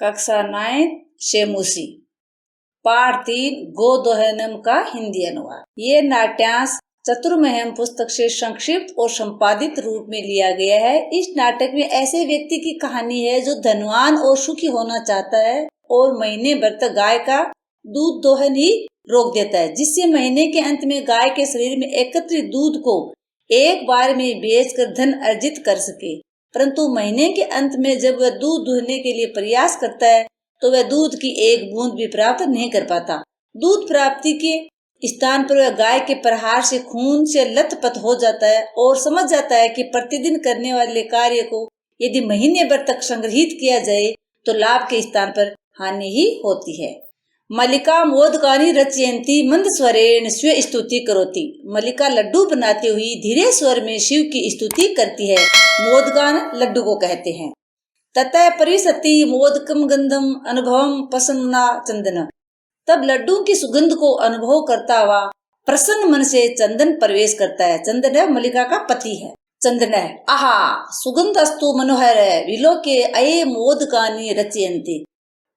कक्षा 9 शेमुसी पाठ 3 गोदोहनम का हिंदी अनुवाद। ये नाट्यांश चतुर्महम पुस्तक से संक्षिप्त और संपादित रूप में लिया गया है। इस नाटक में ऐसे व्यक्ति की कहानी है जो धनवान और सुखी होना चाहता है और महीने भर तक गाय का दूध दोहन ही रोक देता है, जिससे महीने के अंत में गाय के शरीर में एकत्रित दूध को एक बार में बेचकर धन अर्जित कर सके। परंतु महीने के अंत में जब वह दूध दुहने के लिए प्रयास करता है तो वह दूध की एक बूंद भी प्राप्त नहीं कर पाता। दूध प्राप्ति के स्थान पर वह गाय के प्रहार से खून से लथपथ हो जाता है और समझ जाता है कि प्रतिदिन करने वाले कार्य को यदि महीने भर तक संग्रहित किया जाए तो लाभ के स्थान पर हानि ही होती है। मल्लिका मोदकानि रचयन्ती मंद स्वरेण स्व स्तुति करोति। मल्लिका लड्डू बनाते हुए धीरे स्वर में शिव की स्तुति करती है। मोदकान लड्डू को कहते हैं। ततः परिसति मोदकम गंधम अनुभवम प्रसन्ना चंदन। तब लड्डू की सुगंध को अनुभव करता हुआ प्रसन्न मन से चंदन प्रवेश करता है। चंदन है मल्लिका का पति है। चंदन है आहा सुगंधस्तु मनोहर है विलोके अये मोदकानि रचयन्ति।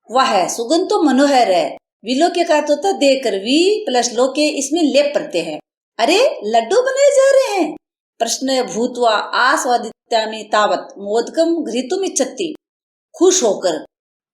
वह है सुगंध तो मनोहर है। विलोके का अर्थ होता है देकर, वी प्लस लोके इसमें लेप पड़ते हैं। अरे लड्डू बनाए जा रहे हैं। प्रश्न भूतवा आस्वादित्यामि तावत मोदकम घृतुम इच्छति। खुश होकर,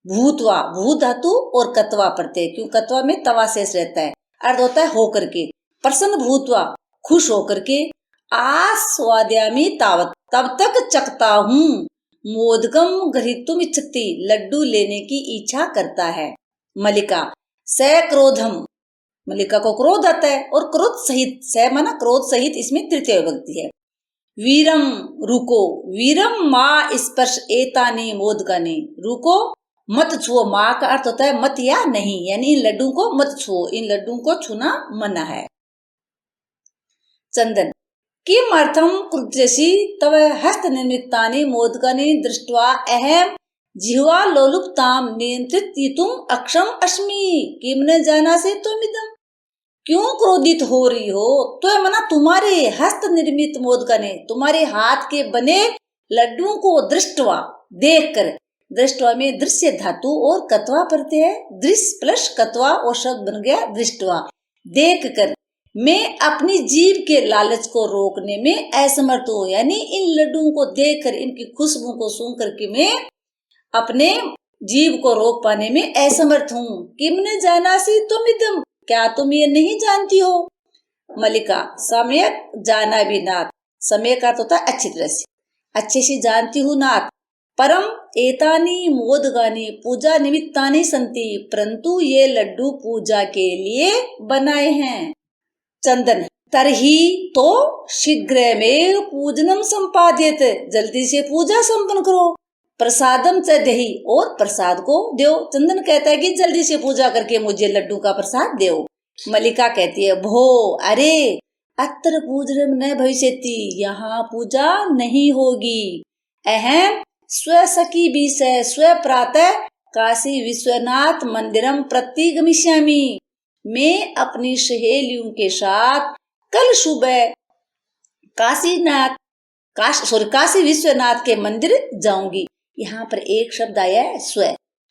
भूतवा भू धातु और कत्वा पड़ते हैं, क्यों कत्वा में तवा शेष रहता है। अर्थ होता है होकर के। प्रसन्न भूतवा खुश होकर के, आस्वाद्यामि तावत तब तक चखता हूँ, मोदकम घृतुम इच्छति लड्डू लेने की इच्छा करता है। मल्लिका स क्रोधम, मल्लिका को क्रोध आता है और क्रोध सहित, स माना क्रोध सहित इसमें तृतीय विभक्ति है। वीरम रुको, वीरम माँ स्पर्श एतानी मोदकानि। रुको मत छुओ, माँ का अर्थ होता है मत या नहीं, यानी इन लड्डू को मत छुओ, इन लड्डू को छूना मना है। चंदन किमर्थम कृत्यसि तव हस्त निर्मितानि मोदकानि दृष्ट्वा अहम जिह्वा लोलुपताम नियंत्रितुम अक्षम अस्मि। किम न जाना से तुमिदम। क्यों क्रोधित हो रही हो? तो मना तुम्हारे हस्त निर्मित मोदकानि, तुम्हारे हाथ के बने लड्डू को दृष्टवा देखकर, दृष्टवा में दृश्य धातु और कत्वा पड़ते हैं, दृश्य प्लस कत्वा और शब्द बन गया दृष्टवा। देख कर मैं अपनी जीभ के लालच को रोकने में असमर्थ हूँ, यानी इन लड्डुओं को देखकर इनकी खुशबू को सूंघ करके मैं अपने जीभ को रोक पाने में असमर्थ हूँ। किम न जाना सी तुम इदम, क्या तुम ये नहीं जानती हो? मल्लिका सम्यक जाना भी नाथ, समय का तो था अच्छी तरह से, अच्छे से जानती हूँ नाथ। परम एतानी मोदकानि पूजा निमित्तानि संति, परंतु ये लड्डू पूजा के लिए बनाए हैं। चंदन तरही तो शीघ्र में पूजनम संपाद्यत, जल्दी से पूजा संपन्न करो। प्रसादम च दही, और प्रसाद को दो। चंदन कहता है कि जल्दी से पूजा करके मुझे लड्डू का प्रसाद दो। मल्लिका कहती है भो अरे अत्र पूजनम न भविष्यति, यहाँ पूजा नहीं होगी। अहम स्व सखी विषय स्व प्रातः काशी विश्वनाथ मंदिरम प्रतिगमिष्यामि। मैं अपनी सहेलियों के साथ कल सुबह काशी विश्वनाथ के मंदिर जाऊंगी। यहाँ पर एक शब्द आया है स्व।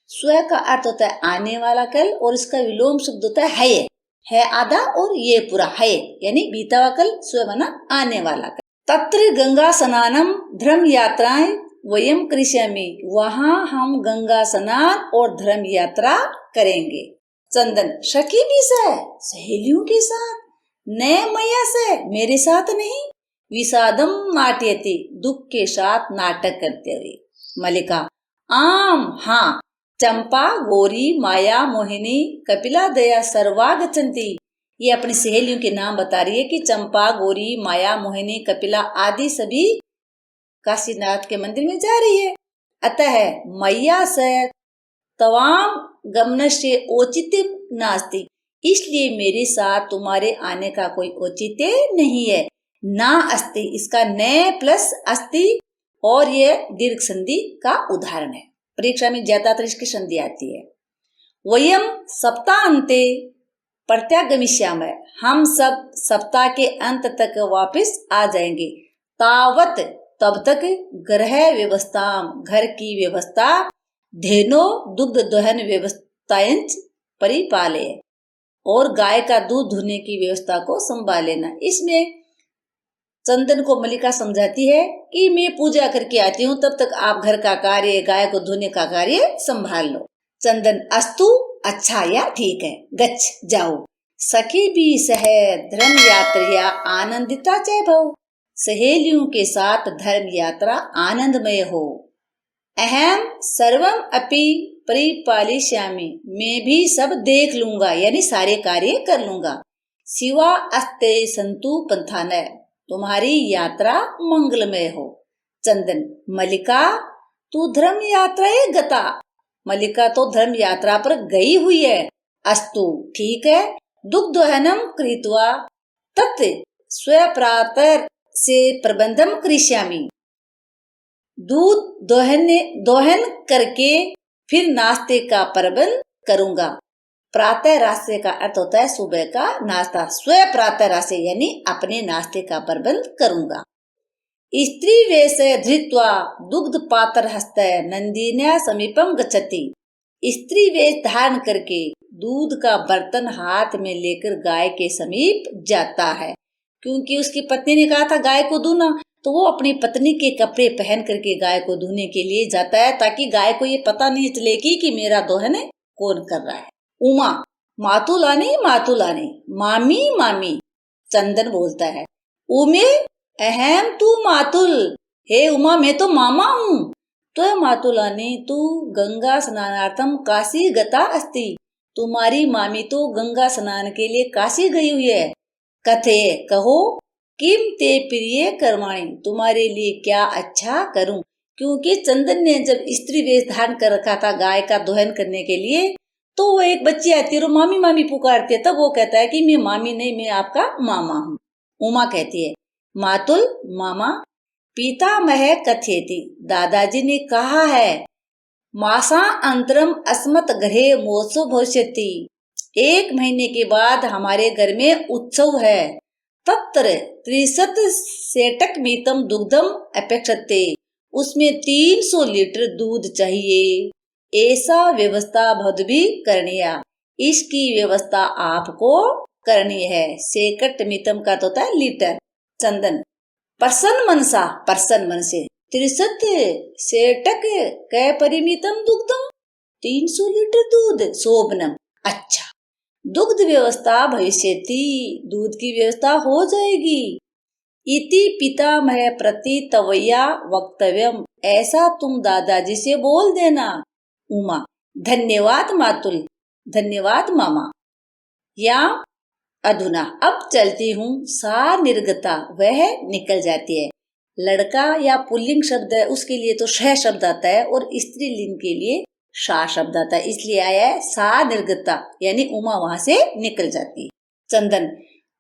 स्व का अर्थ होता है आने वाला कल, और इसका विलोम शब्द होता है आधा और ये पूरा है, यानी बीता हुआ कल, स्व माना आने वाला कल। तत्र गंगा स्नानम धर्म यात्राएं वयम करिष्यामि, वहाँ हम गंगा स्नान और धर्म यात्रा करेंगे। चंदन सखी भी से, सहेलियों के साथ, न मैया से, मेरे साथ नहीं। विषादम नाट्यति, दुख के साथ नाटक करते हुए। मल्लिका आम हाँ, चंपा गौरी माया मोहिनी कपिला दया सर्वागच्छन्ति। ये अपनी सहेलियों के नाम बता रही है कि चंपा गौरी माया मोहिनी कपिला आदि सभी काशीनाथ के मंदिर में जा रही है। अतः मैया से तवाम गमनस्य औचित्यम नास्ति, इसलिए मेरे साथ तुम्हारे आने का कोई औचित्य नहीं है। ना अस्ति, इसका न प्लस अस्ति, और ये दीर्घ संधि का उदाहरण है। परीक्षा में ज्यादातर इसकी संधि आती है। वयम सप्ताहांते प्रत्यागमिष्यामः, हम सब सप्ताह के अंत तक वापस आ जाएंगे। तावत तब तक ग्रह व्यवस्था, घर की व्यवस्था धेनो दुग्ध दोहन व्यवस्थायंच परिपाले, और गाय का दूध धुने की व्यवस्था को संभाल लेना। इसमें चंदन को मल्लिका समझाती है कि मैं पूजा करके आती हूँ, तब तक आप घर का कार्य, गाय को धोने का कार्य संभाल लो। चंदन अस्तु, अच्छा या ठीक है, गच्छ जाओ। सखी भी सह धर्म यात्रा आनंदिता च भव, सहेलियों के साथ धर्म यात्रा आनंदमय हो। अहम सर्वम अपि परिपालिष्यामि, मैं भी सब देख लूंगा, यानी सारे कार्य कर लूंगा। शिवा अस्ते संतु पंथानय, तुम्हारी यात्रा मंगलमय हो। चंदन मल्लिका तू धर्म यात्राए गता, मल्लिका तो धर्म यात्रा पर गई हुई है। अस्तु ठीक है, दुग्धोहनम कृत्वा तत् स्वप्रातर से प्रबंधम करिष्यामि, दूध दोहन करके फिर नाश्ते का प्रबंध करूंगा। प्रातः रास्ते का अर्थ होता है सुबह का नाश्ता, स्व प्रातः रास्ते यानी अपने नाश्ते का प्रबंध करूंगा। स्त्री वेश धृत्वा दुग्ध पात्र हस्त नंदिन्या समीपम गच्छति, स्त्री वेश धारण करके दूध का बर्तन हाथ में लेकर गाय के समीप जाता है, क्योंकि उसकी पत्नी ने कहा था गाय को धोना, तो वो अपनी पत्नी के कपड़े पहन करके गाय को धोने के लिए जाता है, ताकि गाय को ये पता नहीं चलेगी कि मेरा दोहन कौन कर रहा है। उमा मातुलानी मातुलानी, मामी मामी, चंदन बोलता है उमे अहम तू मातुल, हे उमा मैं तो मामा हूँ। तो मातुलानी तू गंगा स्नानार्थम काशी गता अस्ति, तुम्हारी मामी तो गंगा स्नान के लिए काशी गई हुई है। कथे कहो किम ते प्रिय कर्माणी, तुम्हारे लिए क्या अच्छा करूं, क्योंकि चंदन ने जब स्त्री वेश धारण कर रखा था गाय का दोहन करने के लिए, तो वो एक बच्ची आती है और मामी मामी पुकारती है, तब वो कहता है कि मैं मामी नहीं, मैं आपका मामा हूँ। उमा कहती है मातुल मामा, पितामह कथेति, दादाजी ने कहा है, मासा अंतरम अस्मत् गृहे महोत्सव भविष्यति, 1 महीने के बाद हमारे घर में उत्सव है। तत्र 30 सेटक मीतम दुग्धम अपेक्षते, उसमें 300 लीटर दूध चाहिए। ऐसा व्यवस्था भवद्भिः करणीया, इसकी व्यवस्था आपको करनी है। सेकट मीतम का तो होता है लीटर। चंदन प्रसन्न मनसा, प्रसन्न मन से, 63 सेटक कै परिमितम दुग्धम, 300 लीटर दूध। शोभनम अच्छा, दुग्ध व्यवस्था भविष्यति, दूध की व्यवस्था हो जाएगी। इति पितामह प्रति तवैया वक्तव्यम, ऐसा तुम दादाजी से बोल देना। उमा धन्यवाद मातुल, धन्यवाद मामा। या अधुना अब चलती हूँ, सा निर्गता, वह निकल जाती है। लड़का या पुल्लिंग शब्द है उसके लिए तो श शब्द आता है, और स्त्रीलिंग के लिए शा शब्द आता है, इसलिए आया है सा निर्गता, यानी उमा वहां से निकल जाती है। चंदन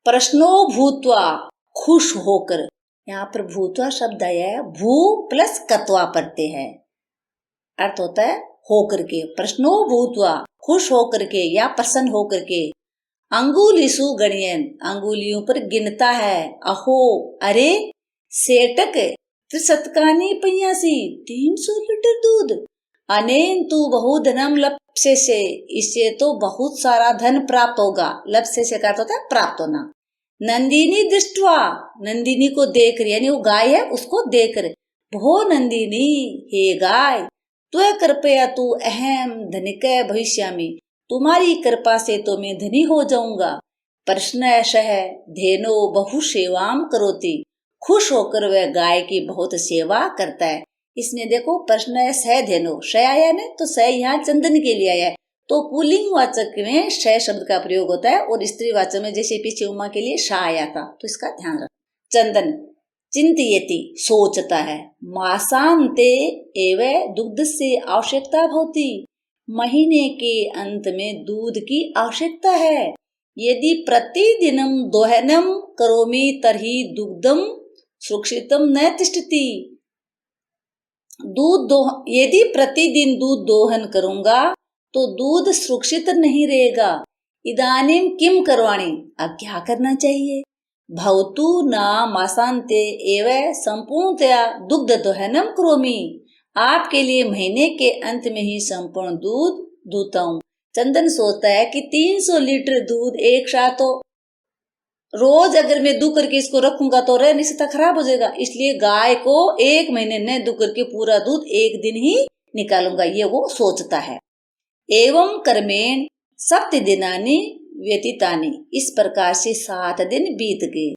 प्रश्नो भूत्वा, खुश होकर, यहाँ पर भूत्वा शब्द आया है, भू प्लस कत्वा पढ़ते हैं, अर्थ होता है होकर के। प्रश्नो भूत्वा, खुश होकर के या प्रसन्न होकर के। अंगुलिसु गणयन, अंगुलियों पर गिनता है। अहो अरे, सेटक त्रिशतकानी पयासी, 300 लीटर दूध। अनेन तू बहुधनम लप्स्यसे, इससे तो बहुत सारा धन प्राप्त होगा। लप्स्यसे का होता है प्राप्त होना। नंदिनी दृष्टवा, नंदिनी को देख रही, यानी वो गाय है उसको देख रहे। भो नंदिनी, हे गाय, त्वया कृपया तू अहम धनिक भविष्यामि, तुम्हारी कृपा से तो मैं धनी हो जाऊंगा। प्रश्नशः धेनो बहु सेवाम करोति, खुश होकर वह गाय की बहुत सेवा करता है। इसमें देखो प्रश्न स धेनो, श आया ने तो स यहाँ चंदन के लिए आया है, तो पुल्लिंग वाचक में श शब्द का प्रयोग होता है, और स्त्री वाचक में जैसे पीछे उमा के लिए शा आया था, तो इसका ध्यान रखो। चंदन चिंतयति, सोचता है। मासांते एव दुग्ध से आवश्यकता भवति, महीने के अंत में दूध की आवश्यकता है। यदि प्रतिदिनम दोहनम करोमि तर्हि दुग्धम सुरक्षितम न तिष्ठति, यदि प्रतिदिन दूध दोहन करूंगा तो दूध सुरक्षित नहीं रहेगा। इदानीम किम करवाणी, अब क्या करना चाहिए। भवतु न मासांते एव संपूर्णतया दुग्ध दोहनम करोमि, आपके लिए महीने के अंत में ही संपूर्ण दूध दूता हूँ। चंदन सोचता है कि 300 लीटर दूध एक साथ तो रोज अगर मैं दू करके इसको रखूंगा तो रह नहीं सकता, खराब हो जाएगा। इसलिए गाय को 1 महीने न दू करके पूरा दूध एक दिन ही निकालूंगा, ये वो सोचता है। एवं कर्मेण सप्त दिनानि व्यतीतानि, इस प्रकार से 7 दिन बीत गए।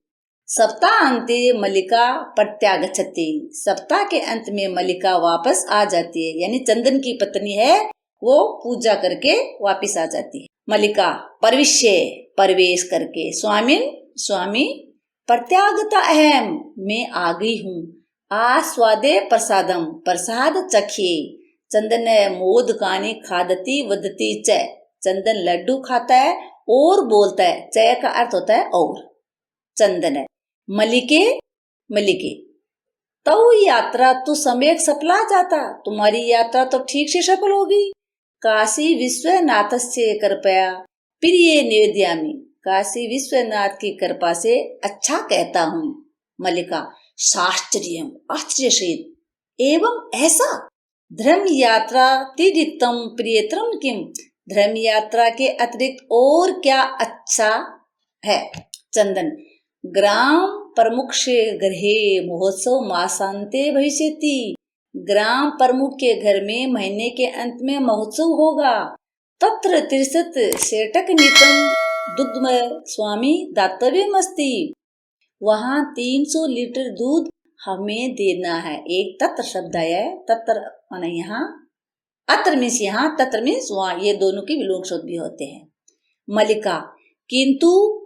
सप्ताह अंते मल्लिका प्रत्यागच्छति, सप्ताह के अंत में मल्लिका वापस आ जाती है, यानी चंदन की पत्नी है वो पूजा करके वापस आ जाती है। मल्लिका प्रविश्य, प्रवेश करके, स्वामिन स्वामी प्रत्यागता अहम, मैं आ गई हूँ। आस्वादे प्रसादम, प्रसाद चखिए। चंदन मोदकानि खादती वदती च, चंदन लड्डू खाता है और बोलता है। च का अर्थ होता है और। चंदन है मलिके, मलिके तो यात्रा तो सम्यक सफला जाता, तुम्हारी यात्रा तो ठीक से सफल होगी। काशी विश्वनाथ से कृपया प्रिय निवेद्यामि, काशी विश्वनाथ की कृपा से अच्छा कहता हूँ। मल्लिका शास्त्रीयम, आश्चर्य सहित। एवं ऐसा धर्म यात्रा तिरिक्तम प्रियतरम किम, धर्म यात्रा के अतिरिक्त और क्या अच्छा है। चंदन ग्राम प्रमुख से गृहे महोत्सव मासांते भविष्यति, ग्राम प्रमुख के घर में महीने के अंत में महोत्सव होगा। तत्र 63 सेटक नीतम दुग्धमय स्वामी दातव्यमस्ति, वहां 300 लीटर दूध हमें देना है। एक तत्र शब्द आया है, तत्र माने यहाँ, अत्र मीन्स यहाँ, तत्र मीन्स वहाँ, ये दोनों के विलोम शब्द भी होते हैं। मल्लिका किंतु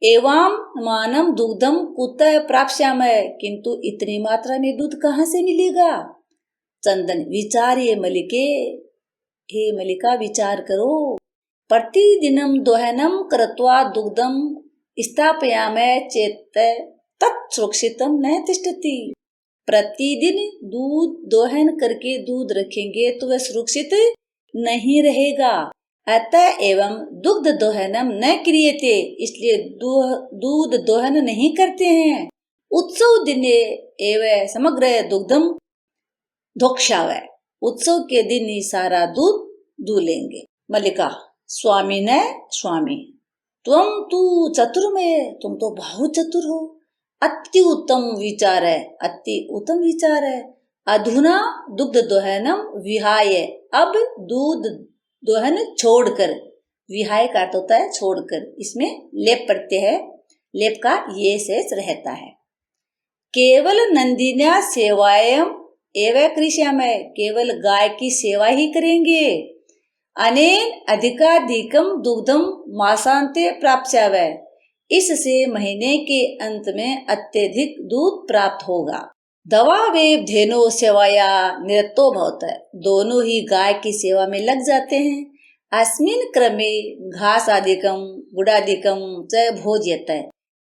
एवं मानम दुग्धम कुतः प्राप्स्यामः, किंतु इतनी मात्रा में दूध कहाँ से मिलेगा। चंदन विचार्य मल्लिके, हे मल्लिका विचार करो। प्रतिदिनम दोहनम कृत्वा दुग्धम स्थापयामः चेत् तत् सुरक्षितम न तिष्ठति, प्रतिदिन दूध दोहन करके दूध रखेंगे तो वह सुरक्षित नहीं रहेगा। अतः एवं दुग्ध दोहनम न क्रियते, इसलिए दूध दोहन नहीं करते हैं। उत्सव दिने एवं समग्र दुग्धम धोक्षावै, उत्सव के दिन ही सारा दूध दू लेंगे। मल्लिका स्वामी ने स्वामी तुम तू चतुर्मय, तुम तो बहुत चतुर हो। अति उत्तम विचार है, अति उत्तम विचार है। अधुना दुग्ध दोहनम विहाय, अब दूध दोहन छोड़कर, विहाय का अर्थ होता है छोड़कर, इसमें लेप प्रत्यय है, लेप का ये शेष रहता है। केवल नंदिन्या सेवायम एवं कृष्यामय, केवल गाय की सेवा ही करेंगे। अनेन अधिकाधिकम दुग्धम मासांते प्राप्स्यावै, इससे महीने के अंत में अत्यधिक दूध प्राप्त होगा। दवा वे धेनो सेवाया निरतो भवत, दोनों ही गाय की सेवा में लग जाते हैं। अस्मिन क्रमे घास आदिकम गुड़ादिकम च भोज्यत,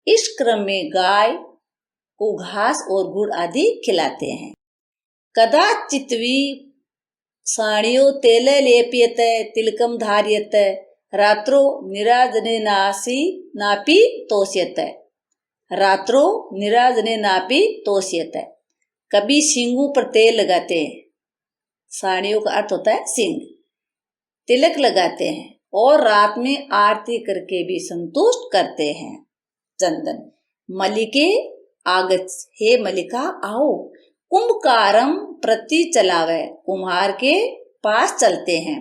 इस क्रम में गाय को घास और गुड़ आदि खिलाते हैं। कदाचित्वी साणियो तेल लेप्यत तिलकम धार्यत, रात्रो निराजने नासी नापी तोष्यत, रात्रो निराजने नापी तोष्यत, कभी सींगों पर तेल लगाते हैं, साड़ियों का अर्थ होता है सींग, तिलक लगाते हैं और रात में आरती करके भी संतुष्ट करते हैं। चंदन मल्लिके आगत, हे मल्लिका आओ। कुंभकारम प्रति चलावे, कुम्हार के पास चलते हैं।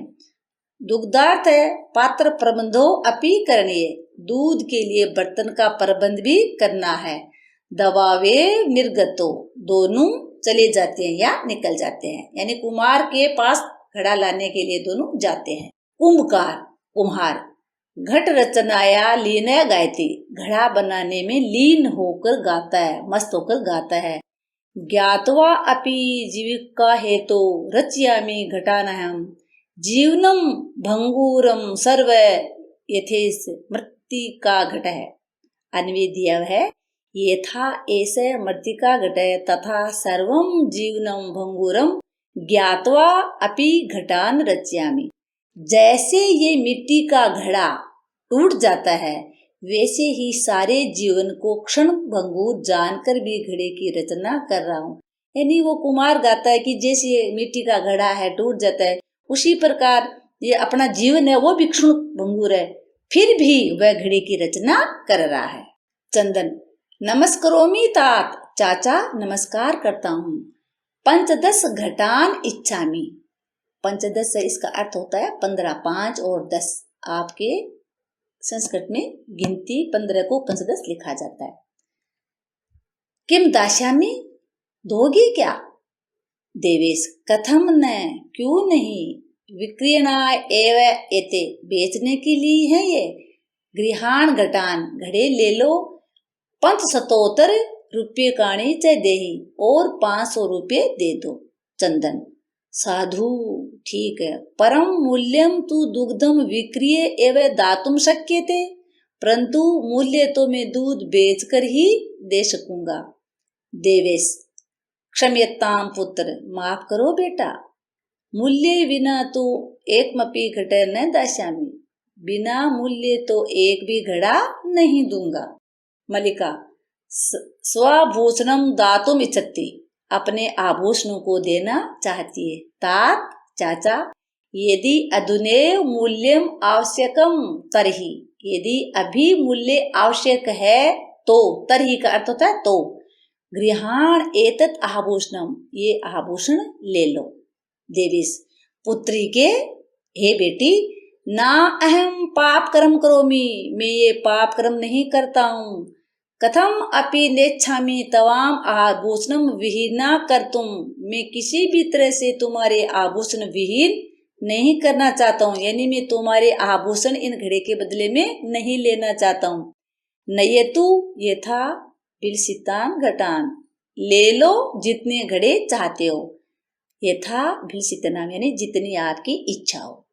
दुग्धार्थ है पात्र प्रबंधो अपि करणीय, दूध के लिए बर्तन का प्रबंध भी करना है। दवावे निर्गतो, दोनों चले जाते हैं या निकल जाते हैं, यानी कुम्हार के पास घड़ा लाने के लिए दोनों जाते हैं। कुंभकार कुम्हार, घट रचनाया लीन गायती, घड़ा बनाने में लीन होकर गाता है, मस्त होकर गाता है। ज्ञात्वा अपि जीविका हेतु रचयामि घटानहम, जीवनम भंगूरम सर्व यथेस, मृत्तिका घट है, अन्वेद्य है। यथा ऐसे मृत्तिका घट है तथा सर्वम जीवनम भंगूरम ज्ञात्वा अपि घटान रचयामि, जैसे ये मिट्टी का घड़ा टूट जाता है वैसे ही सारे जीवन को क्षण भंगुर जानकर भी घड़े की रचना कर रहा हूँ। यानी वो कुम्हार गाता है कि जैसे मिट्टी का घड़ा है टूट जाता है, उसी प्रकार ये अपना जीवन है वो भी क्षुण भंगुर है, फिर भी वह घड़ी की रचना कर रहा है। चंदन, नमस्करोमि तात, चाचा नमस्कार करता हूँ। पंचदश घटान इच्छामि, पंचदश से इसका अर्थ होता है 15, 5 और 10। आपके संस्कृत में गिनती 15 को पंचदश लिखा जाता है। किम दास्यामि, दोगे क्या? देवेश, कथम न, क्यों नहीं। विक्रयणाय एव एते, बेचने के लिए है ये। गृहाण घटान, घड़े ले लो। पंच सतोतर रुपये काणी च देही, और 500 रुपये दे दो। चंदन, साधु, ठीक है। परम मूल्यम तु दुग्धम विक्रिय एव दातुम शक्यते, परंतु मूल्य तो मैं दूध बेचकर ही दे सकूंगा। देवेश, क्षम्यताम पुत्र, माफ करो बेटा। मूल्य बिना तो एकमपि घटे न दास्यामि, बिना मूल्य तो एक भी घड़ा नहीं दूंगा। मलिका, स्वभूषणम दातुम इच्छति, अपने आभूषणों को देना चाहती है। तात, चाचा, यदि अधुनैव मूल्यम आवश्यकम तरहि, यदि अभी मूल्य आवश्यक है तो, तरहि का अर्थ होता है तो। गृहाण एतत् आभूषणम, ये आभूषण ले लो। देवीस, पुत्री के, हे बेटी, ना अहम पाप कर्म करोमि, मैं ये पाप कर्म नहीं करता हूँ। कथम अपि नेच्छामि तवाम आभूषणम विहीना कर्तुम, मैं किसी भी तरह से तुम्हारे आभूषण विहीन नहीं करना चाहता हूँ, यानी मैं तुम्हारे आभूषण इन घड़े के बदले में नहीं लेना चाहता हूँ। नयेतु यथा बिलसितान घटान, ले लो जितने घड़े चाहते हो। यथा बिलसितनाम, यानी जितनी आपकी इच्छा हो।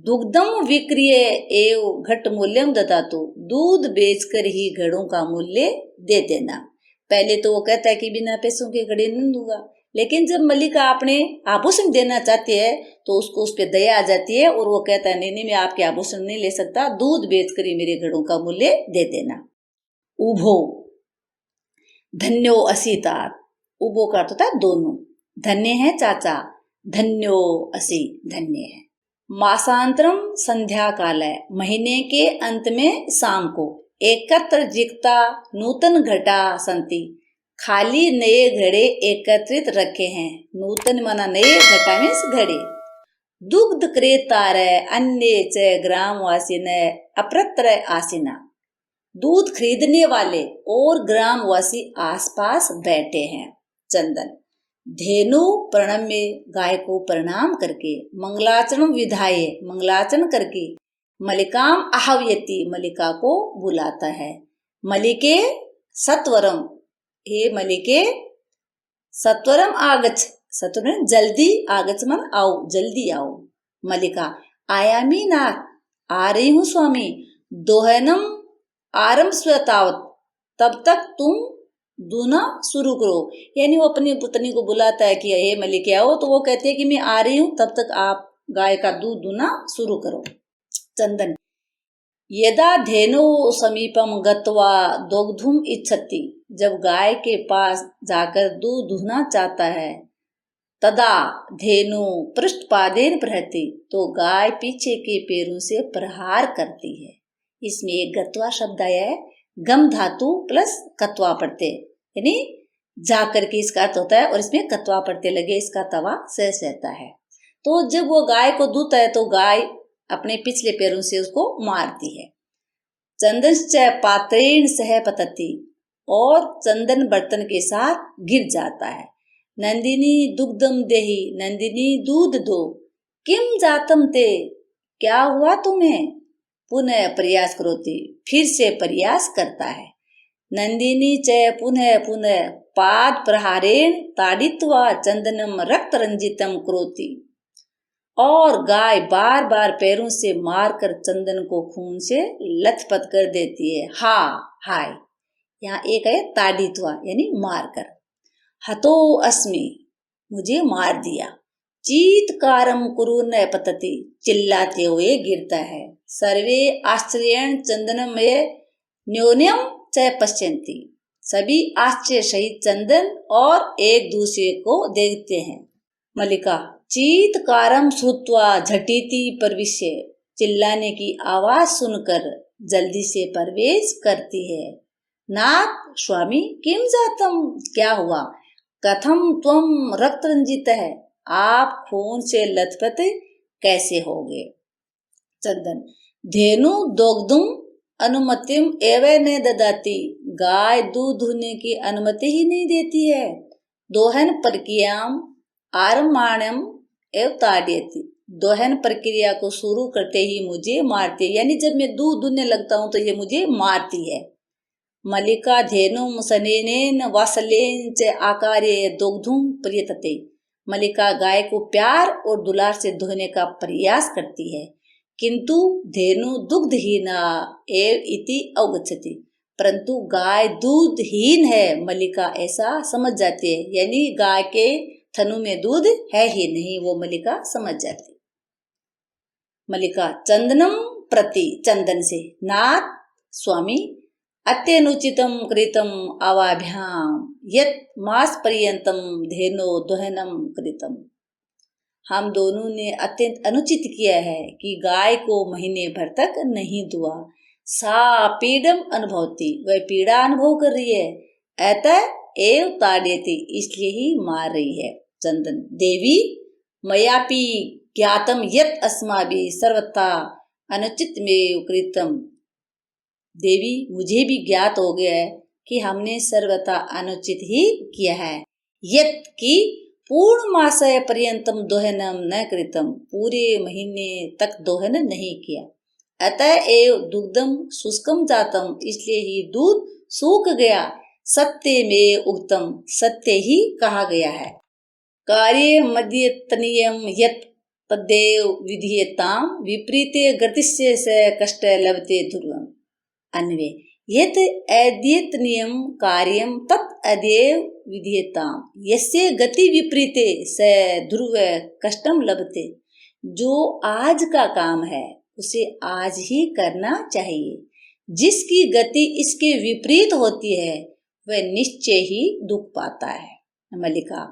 दुग्धम विक्रिय एव घट मूल्यम ददातु, दूध बेचकर ही घड़ों का मूल्य दे देना। पहले तो वो कहता है कि बिना पैसों के घड़े नहीं दूंगा, लेकिन जब मलिका अपने आभूषण देना चाहती है तो उसको उस पर दया आ जाती है और वो कहता है नहीं मैं आपके आभूषण नहीं ले सकता, दूध बेचकर ही मेरे घड़ों का मूल्य दे देना। उभो, धन्यो असीतात, उभो का अर्थ होता है दोनों। धन्य है चाचा, धन्यो असि, धन्य है। मासांतरम संध्या काल है, महीने के अंत में शाम को। एकत्र जिक्ता नूतन घटा संति, खाली नए घड़े एकत्रित रखे हैं। नूतन माना नए, घटा मीन्स घड़े। दुग्ध क्रेतार अन्य च ग्रामवासी न अप्रत्र आसीना, दूध खरीदने वाले और ग्रामवासी आसपास बैठे हैं। चंदन, धेनु प्रणम्य, गाय को प्रणाम करके। मंगलाचरण विधाये, मंगलाचरण करके। मलिकाम आहवयति, मलिका को बुलाता है। मलिके सत्वरम, हे मलिके सत्वरम आगच्छ, सत्वरम जल्दी, आगच्छ मन आओ, जल्दी आओ। मलिका, आयामी नाथ, आ रही हूँ स्वामी। दोहनम आरंभ स्वतावत, तब तक तुम दूना शुरू करो, यानी वो अपनी पुतनी को बुलाता है कि हे मलिके आओ, तो वो कहती है कि मैं आ रही हूँ, तब तक आप गाय का दूध दूना शुरू करो। चंदन, यदा धेनो समीपम गत्वा दोग्धुम इच्छति, जब गाय के पास जाकर दूध दूहना चाहता है। तदा धेनु पृष्ठपादेन प्रहति, तो गाय पीछे के पैरों से प्रहार करती है। इसमें एक गत्वा शब्द आया है, गम धातु प्लस कत्वा प्रत्यय, यानी जाकर के इसका अर्थ होता है, और इसमें कत्वा प्रत्यय लगे इसका तवा शेष रहता है। तो जब वो गाय को दूता है तो गाय अपने पिछले पैरों से उसको मारती है। चंदनश्च पात्रेण सह पतति, और चंदन बर्तन के साथ गिर जाता है। नंदिनी दुग्धम देहि, नंदिनी दूध दो। किम जातम ते, क्या हुआ तुम्हें। पुनः प्रयास करोति, फिर से प्रयास करता है। नंदिनी च पुनः पुनः पाद प्रहारेण ताड़ित्वा चंदनम रक्त रंजितम करोति, और गाय बार बार पैरों से मारकर चंदन को खून से लथपथ कर देती है। हा, हाय, यहाँ एक है ताड़ित्वा यानी मारकर। हतो अस्मि, मुझे मार दिया। चीत्कारम कुरु न पतति, चिल्लाते हुए गिरता है। सर्वे आश्चर्येण चंदनम न्योन्यम च पश्यन्ति, सभी आश्चर्य सहित चंदन और एक दूसरे को देखते हैं। मल्लिका, चीत्कारम श्रुत्वा झटिति प्रविश्य, चिल्लाने की आवाज सुनकर जल्दी से प्रवेश करती है। नाथ स्वामी किम जातम, क्या हुआ? कथम त्वम रक्त रंजित है, आप खून से लथपथ कैसे होगे? चंदन, धेनु दोग्धुम अनुमतिम एवं न ददाती, गाय दूध दुहने की अनुमति ही नहीं देती है। दोहन प्रक्रियाम आरमाणम एवं ताड़यति, दोहन प्रक्रिया को शुरू करते ही मुझे मारती है, यानी जब मैं दूध दुहने लगता हूँ तो ये मुझे मारती है। मल्लिका, धेनुम सनेनेन वासलेन च आकारे दोग्धुम प्रियतते, मल्लिका गाय को प्यार और दुलार से दुहने का प्रयास करती है, किंतु धेनु दुग्धहीना एव इति अवगच्छति, परंतु गाय दूधहीन है, मल्लिका ऐसा समझ जाती है, यानी गाय के थनु में दूध है ही नहीं, वो मल्लिका समझ जाती। मल्लिका, चंदनम प्रति, चंदन से, नाथ स्वामी अत्यनुचितम कृतम अवाभ्याम यत् मास पर्यंतम धेनो दोहनम कृतम, हम दोनों ने अत्यंत अनुचित किया है कि गाय को महीने भर तक नहीं दुआ। सा पीड़म अनुभवती, वह पीड़ा अनुभव कर रही है। अतः एव ताड़यति, इसलिए ही मार रही है। चंदन, देवी मयापि ज्ञातम यत् अस्माभिः सर्वथा अनुचित में कृतम, देवी मुझे भी ज्ञात हो गया है कि हमने सर्वथा अनुचित ही किया है। यत् की पूर्ण मासय पर्यंतम दोहनम न कृतम, पूरे महीने तक दोहन नहीं किया। अतः एव दुग्धम शुष्कम जातम, इसलिए ही दूध सूख गया। सत्य में उक्तम, सत्य ही कहा गया है। कार्य मध्यतनीयम यत् तदेव विधीयताम, विपरीते गतिस्य स कष्ट लभते ध्रुवम। अन्वय, यत् अद्यतनीयम कार्यम तत् अदेव विधीयताम, यस्य गति विपरीते स ध्रुव कष्टम लभते, जो आज का काम है उसे आज ही करना चाहिए, जिसकी गति इसके विपरीत होती है वह निश्चय ही दुख पाता है। मल्लिका,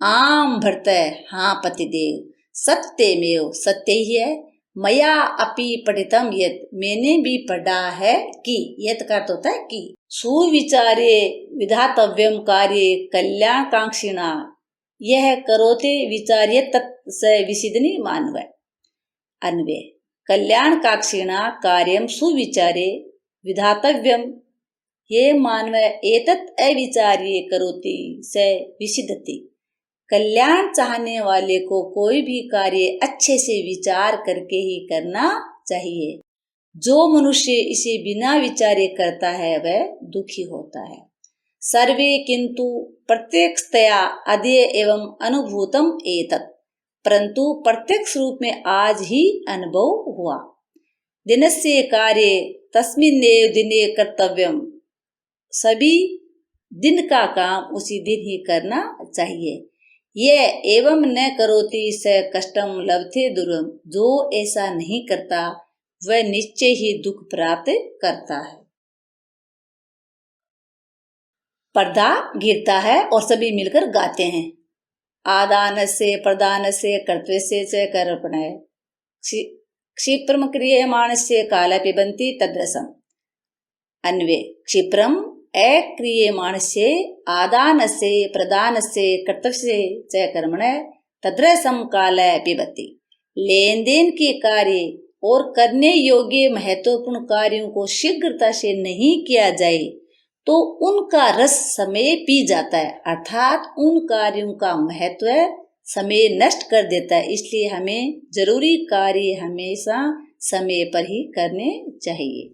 आम भर्त, हाँ पतिदेव, सत्यमेव, सत्य ही है। मया अपि पठितम यत्, मैंने भी पढ़ा है कि, यत् का अर्थ होता है कि, सुविचारे विधातव्यम कार्य कल्याणकांक्षिणा, यह करोते विचार्य तत् स विसिदनि मानव। अन्वय, कल्याणकांक्षिणा कार्यम सुविचारे विधातव्यम, ये मानव एतत् अविचार्य करोति स विसिदति, कल्याण चाहने वाले को कोई भी कार्य अच्छे से विचार करके ही करना चाहिए। जो मनुष्य इसे बिना विचारे करता है वह दुखी होता है। सर्वे किंतु प्रत्यक्षतया अद्य एवं अनुभूतम एतत्, परंतु प्रत्यक्ष रूप में आज ही अनुभव हुआ। दिनस्य कार्य तस्मिन्नेव दिने कर्तव्यम, सभी दिन का काम उसी दिन ही करना चाहिए। ये एवं न करोति स कष्टम लभते दुर्गम, जो ऐसा नहीं करता वह निश्चय ही दुख प्राप्त करता है। पर्दा गिरता है और सभी मिलकर गाते हैं। आदान से प्रदान से कर्तव्य से कर्पण, क्षिप्रम क्रियमाण से काल पिबंती तद्रसम। अन्वय, क्षिप्रम अक्रियमाणस्य आदानस्य प्रदानस्य कर्तव्य च कर्मण तद्रसम काल पिबति, लेन देन के कार्य और करने योग्य महत्वपूर्ण कार्यों को शीघ्रता से नहीं किया जाए तो उनका रस समय पी जाता है, अर्थात उन कार्यों का महत्व समय नष्ट कर देता है। इसलिए हमें जरूरी कार्य हमेशा समय पर ही करने चाहिए।